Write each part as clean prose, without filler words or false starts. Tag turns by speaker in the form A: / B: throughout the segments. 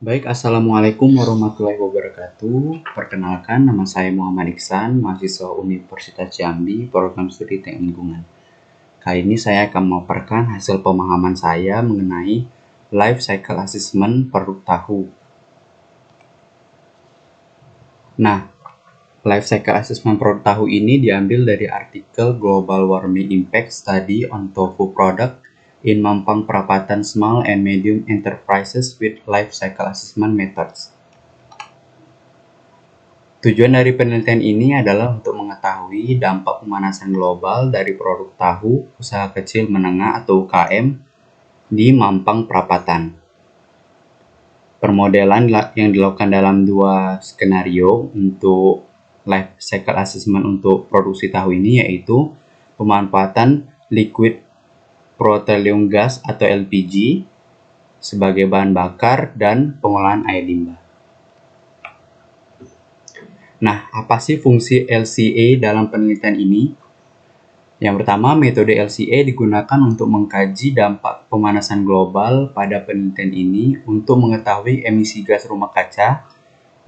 A: Baik, Assalamualaikum warahmatullahi wabarakatuh. Perkenalkan, nama saya Muhammad Iksan, mahasiswa Universitas Jambi, program studi Teknik Lingkungan. Kali ini saya akan memaparkan hasil pemahaman saya mengenai Life Cycle Assessment produk tahu. Nah, Life Cycle Assessment produk tahu ini diambil dari artikel Global Warming Impact Study on Tofu Product in Mampang Perapatan Small and Medium Enterprises with Life Cycle Assessment Methods. Tujuan dari penelitian ini adalah untuk mengetahui dampak pemanasan global dari produk tahu usaha kecil menengah atau UKM di Mampang Perapatan. Permodelan yang dilakukan dalam dua skenario untuk life cycle assessment untuk produksi tahu ini yaitu pemanfaatan liquid petroleum gas atau LPG sebagai bahan bakar dan pengolahan air limbah. Nah, apa sih fungsi LCA dalam penelitian ini? Yang pertama, metode LCA digunakan untuk mengkaji dampak pemanasan global pada penelitian ini untuk mengetahui emisi gas rumah kaca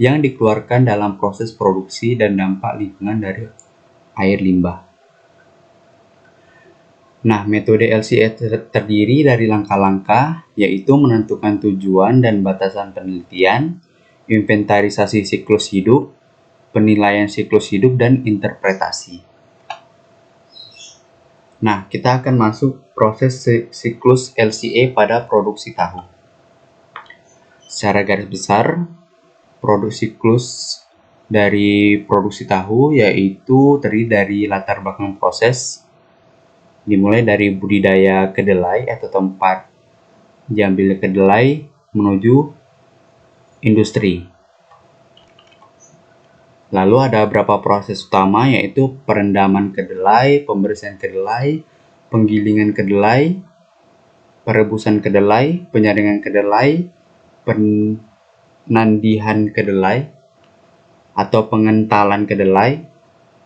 A: yang dikeluarkan dalam proses produksi dan dampak lingkungan dari air limbah. Nah, metode LCA terdiri dari langkah-langkah, yaitu menentukan tujuan dan batasan penelitian, inventarisasi siklus hidup, penilaian siklus hidup, dan interpretasi. Nah, kita akan masuk proses siklus LCA pada produksi tahu. Secara garis besar, siklus dari produksi tahu yaitu terdiri dari latar belakang proses, dimulai dari budidaya kedelai atau tempat diambil kedelai menuju industri. Lalu ada beberapa proses utama yaitu perendaman kedelai, pembersihan kedelai, penggilingan kedelai, perebusan kedelai, penyaringan kedelai, penandihan kedelai atau pengentalan kedelai,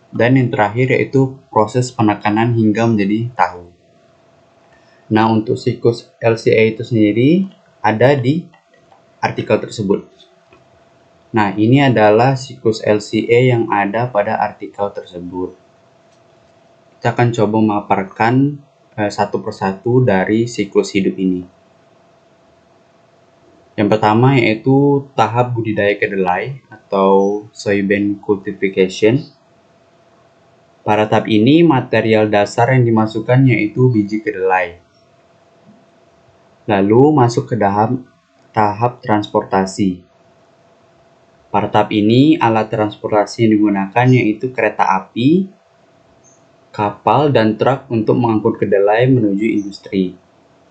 A: dan yang terakhir yaitu proses penekanan hingga menjadi tahu. Nah, untuk siklus LCA itu sendiri ada di artikel tersebut. Nah, ini adalah siklus LCA yang ada pada artikel tersebut. Kita akan coba memaparkan satu persatu dari siklus hidup ini. Yang pertama yaitu tahap budidaya kedelai atau soybean cultivation. Pada tahap ini, material dasar yang dimasukkan yaitu biji kedelai. Lalu masuk ke tahap transportasi. Pada tahap ini, alat transportasi yang digunakan yaitu kereta api, kapal, dan truk untuk mengangkut kedelai menuju industri.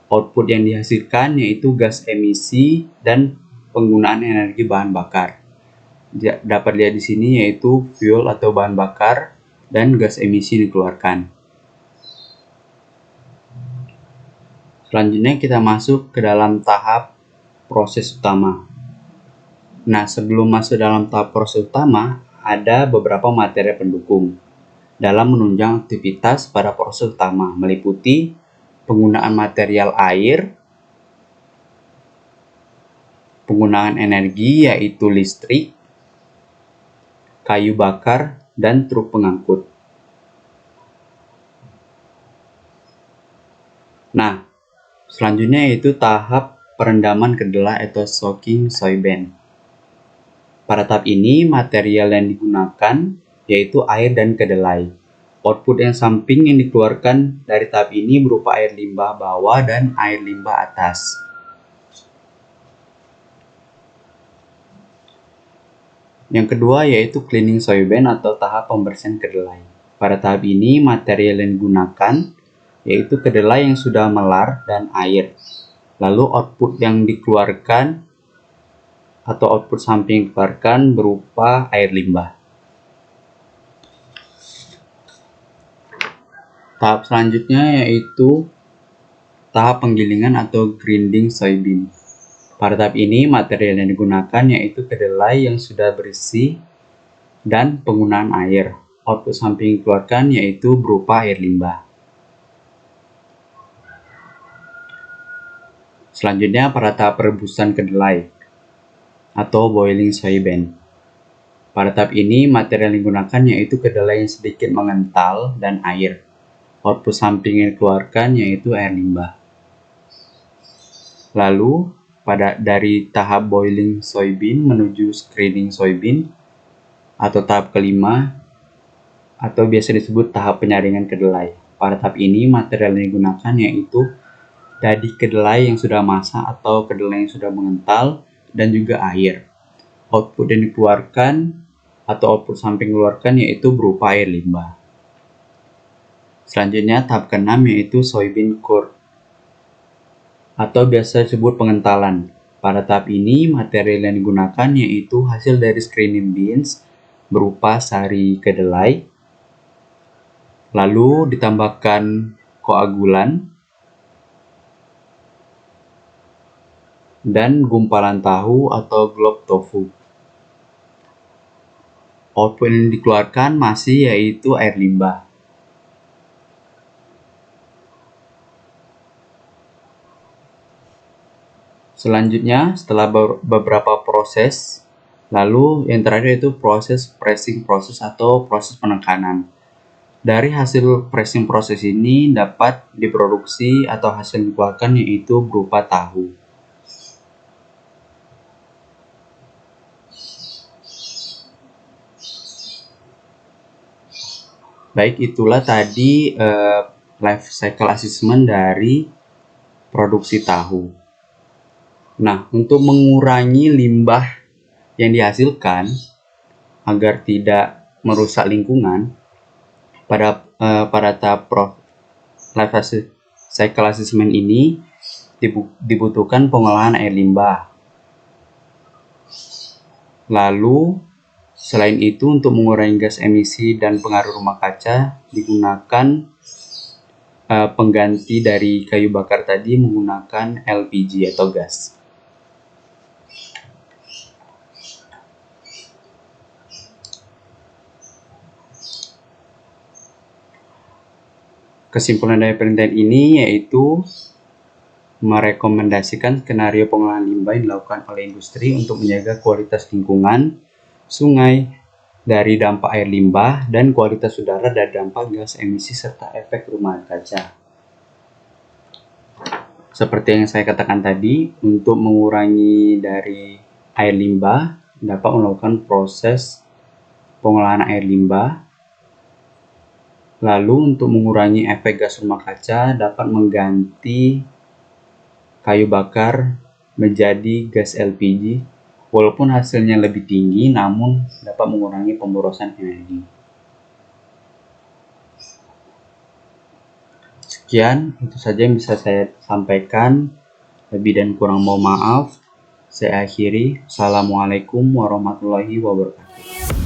A: Output yang dihasilkan yaitu gas emisi dan penggunaan energi bahan bakar. Dapat dilihat di sini yaitu fuel atau bahan bakar dan gas emisi dikeluarkan. Selanjutnya kita masuk ke dalam tahap proses utama. Nah, sebelum masuk dalam tahap proses utama, ada beberapa materi pendukung dalam menunjang aktivitas pada proses utama, meliputi penggunaan material air, penggunaan energi yaitu listrik, kayu bakar, dan truk pengangkut. Nah, selanjutnya yaitu tahap perendaman kedelai atau soaking soybean. Pada tahap ini, material yang digunakan yaitu air dan kedelai. Output yang samping yang dikeluarkan dari tahap ini berupa air limbah bawah dan air limbah atas. Yang kedua yaitu cleaning soybean atau tahap pembersihan kedelai. Pada tahap ini, material yang digunakan yaitu kedelai yang sudah melar dan air. Lalu output yang dikeluarkan atau output samping yang dikeluarkan berupa air limbah. Tahap selanjutnya yaitu tahap penggilingan atau grinding soybean. Pada tahap ini, material yang digunakan yaitu kedelai yang sudah bersih dan penggunaan air. Output samping yang dikeluarkan yaitu berupa air limbah. Selanjutnya pada tahap perebusan kedelai. atau boiling soybean. Pada tahap ini, material yang digunakan yaitu kedelai yang sedikit mengental dan air. Output samping yang dikeluarkan yaitu air limbah. Lalu, dari tahap boiling soybean menuju screening soybean atau tahap kelima, atau biasa disebut tahap penyaringan kedelai. Pada tahap ini, material yang digunakan yaitu dadi kedelai yang sudah masak atau kedelai yang sudah mengental dan juga air. Output yang dikeluarkan atau output samping dikeluarkan yaitu berupa air limbah. Selanjutnya tahap ke-6 yaitu soybean curd atau biasa disebut pengentalan. Pada tahap ini material yang digunakan yaitu hasil dari screening beans berupa sari kedelai, lalu ditambahkan koagulan dan gumpalan tahu atau glob tofu. Output yang dikeluarkan masih yaitu air limbah. Selanjutnya, setelah beberapa proses, lalu yang terakhir itu proses pressing proses atau proses penekanan. Dari hasil pressing proses ini dapat diproduksi atau hasil yang dikeluarkan yaitu berupa tahu. Baik, itulah tadi life cycle assessment dari produksi tahu. Nah, untuk mengurangi limbah yang dihasilkan agar tidak merusak lingkungan, pada tahap life cycle assessment ini dibutuhkan pengolahan air limbah. Lalu, selain itu untuk mengurangi gas emisi dan pengaruh rumah kaca digunakan pengganti dari kayu bakar tadi menggunakan LPG atau gas. Kesimpulan dari penelitian ini yaitu merekomendasikan skenario pengolahan limbah yang dilakukan oleh industri untuk menjaga kualitas lingkungan, sungai dari dampak air limbah, dan kualitas udara dari dampak gas emisi serta efek rumah kaca. Seperti yang saya katakan tadi, untuk mengurangi dari air limbah, dapat melakukan proses pengolahan air limbah. Lalu untuk mengurangi efek gas rumah kaca, dapat mengganti kayu bakar menjadi gas LPG, walaupun hasilnya lebih tinggi, namun dapat mengurangi pemborosan energi. Sekian, itu saja yang bisa saya sampaikan. Lebih dan kurang mohon maaf. Saya akhiri. Assalamualaikum warahmatullahi wabarakatuh.